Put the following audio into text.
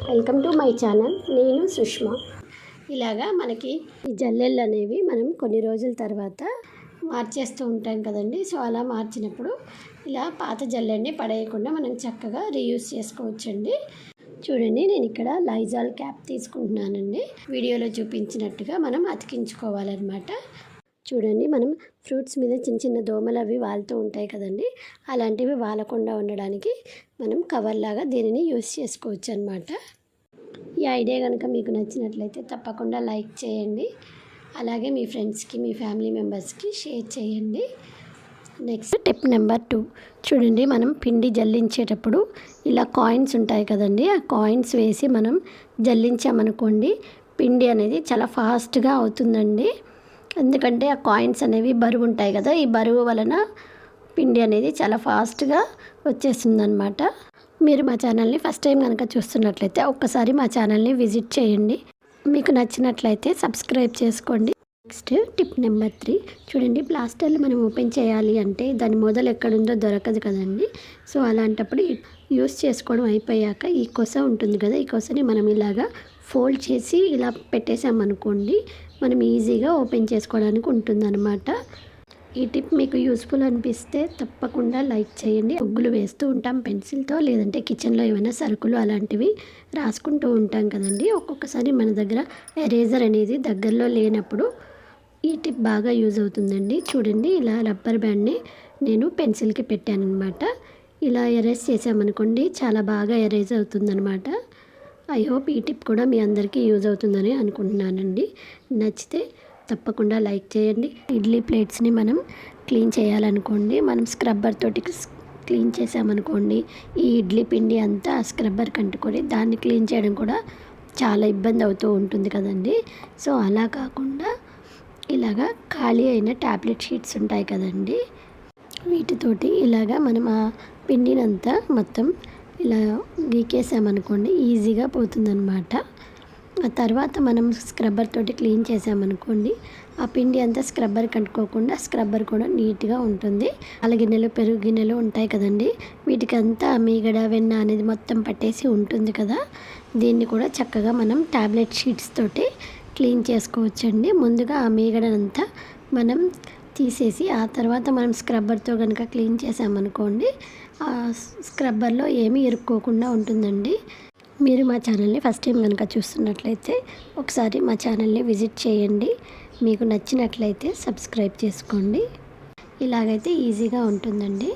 Welcome to my channel. నేను సుష్మా. ఇలాగా మనకి ఈ జల్లెళ్ళు అనేవి మనం కొన్ని రోజుల తర్వాత మార్చేస్తూ ఉంటాం కదండి. సో అలా మార్చినప్పుడు ఇలా పాత జల్లెడిని పడేయకుండా మనం చక్కగా రీయూజ్ చేసుకోవచ్చండి. చూడండి, నేను ఇక్కడ లైజాల్ క్యాప్ తీసుకుంటున్నానండి. వీడియోలో చూపించినట్టుగా మనం అతికించుకోవాలన్నమాట. చూడండి, మనం ఫ్రూట్స్ మీద చిన్న చిన్న దోమలు అవి వాలుతూ ఉంటాయి కదండి. అలాంటివి వాలకుండా ఉండడానికి మనం కవర్ లాగా దీనిని యూస్ చేసుకోవచ్చు అన్నమాట. ఈ ఐడియా కనుక మీకు నచ్చినట్లయితే తప్పకుండా లైక్ చేయండి. అలాగే మీ ఫ్రెండ్స్కి, మీ ఫ్యామిలీ మెంబర్స్కి షేర్ చేయండి. Next tip number 2. చూడండి, మనం పిండి జల్లించేటప్పుడు ఇలా కాయిన్స్ ఉంటాయి కదండి. ఆ కాయిన్స్ వేసి మనం జల్లించామనుకోండి, పిండి అనేది చాలా ఫాస్ట్గా అవుతుందండి. ఎందుకంటే ఆ కాయిన్స్ అనేవి బరువు ఉంటాయి కదా. ఈ బరువు వలన పిండి అనేది చాలా ఫాస్ట్గా వచ్చేస్తుందన్నమాట. మీరు మా ఛానల్ని ఫస్ట్ టైం కనుక చూస్తున్నట్లయితే ఒక్కసారి మా ఛానల్ని విజిట్ చేయండి. మీకు నచ్చినట్లయితే సబ్స్క్రైబ్ చేసుకోండి. Next tip number 3. చూడండి, ప్లాస్టర్లు మనం ఓపెన్ చేయాలి అంటే దాని మొదలు ఎక్కడుందో దొరకదు కదండి. సో అలాంటప్పుడు యూస్ చేసుకోవడం అయిపోయాక ఈ కొస ఉంటుంది కదా, ఈ కొసని మనం ఇలాగా ఫోల్డ్ చేసి ఇలా పెట్టేసామనుకోండి, మనం ఈజీగా ఓపెన్ చేసుకోవడానికి ఉంటుందన్నమాట. ఈ టిప్ మీకు యూస్ఫుల్ అనిపిస్తే తప్పకుండా లైక్ చేయండి. ముగ్గులు వేస్తూ ఉంటాం పెన్సిల్తో, లేదంటే కిచెన్లో ఏమైనా సరుకులు అలాంటివి రాసుకుంటూ ఉంటాం కదండి. ఒక్కొక్కసారి మన దగ్గర ఎరేజర్ అనేది దగ్గరలో లేనప్పుడు ఈ టిప్ బాగా యూజ్ అవుతుందండి. చూడండి, ఇలా రబ్బర్ బ్యాండ్ని నేను పెన్సిల్కి పెట్టానన్నమాట. ఇలా ఎరేజ్ చేసామనుకోండి చాలా బాగా ఎరేజ్ అవుతుందన్నమాట. ఐ హోప్ ఈ టిప్ కూడా మీ అందరికీ యూజ్ అవుతుందని అనుకుంటున్నానండి. నచ్చితే తప్పకుండా లైక్ చేయండి. ఇడ్లీ ప్లేట్స్ని మనం క్లీన్ చేయాలనుకోండి, మనం స్క్రబ్బర్ తోటి క్లీన్ చేసామనుకోండి, ఈ ఇడ్లీ పిండి అంతా స్క్రబ్బర్కి అంటుకొని దాన్ని క్లీన్ చేయడం కూడా చాలా ఇబ్బంది అవుతూ ఉంటుంది కదండి. సో అలా కాకుండా ఇలాగా ఖాళీ అయిన ట్యాబ్లెట్ షీట్స్ ఉంటాయి కదండి, వీటితోటి ఇలాగా మనం ఆ పిండినంతా మొత్తం ఇలా గీకేసామనుకోండి ఈజీగా పోతుందన్నమాట. ఆ తర్వాత మనం స్క్రబ్బర్ తోటి క్లీన్ చేసామనుకోండి, ఆ పిండి అంతా స్క్రబ్బర్ కంటుకోకుండా స్క్రబ్బర్ కూడా నీట్గా ఉంటుంది. గిన్నెలు, పెరుగు గిన్నెలు ఉంటాయి కదండి, వీటికంతా మీగడ, వెన్న అనేది మొత్తం పట్టేసి ఉంటుంది కదా. దీన్ని కూడా చక్కగా మనం ట్యాబ్లెట్ షీట్స్ తోటి క్లీన్ చేసుకోవచ్చండి. ముందుగా ఆ మీగడనంతా మనం తీసేసి ఆ తర్వాత మనం స్క్రబ్బర్తో కనుక క్లీన్ చేసామనుకోండి, ఆ స్క్రబ్బర్లో ఏమీ ఇరుక్కోకుండా ఉంటుందండి. మీరు మా ఛానల్ని ఫస్ట్ టైం కనుక చూస్తున్నట్లయితే ఒకసారి మా ఛానల్ని విజిట్ చేయండి. మీకు నచ్చినట్లయితే సబ్స్క్రైబ్ చేసుకోండి. ఇలాగైతే ఈజీగా ఉంటుందండి.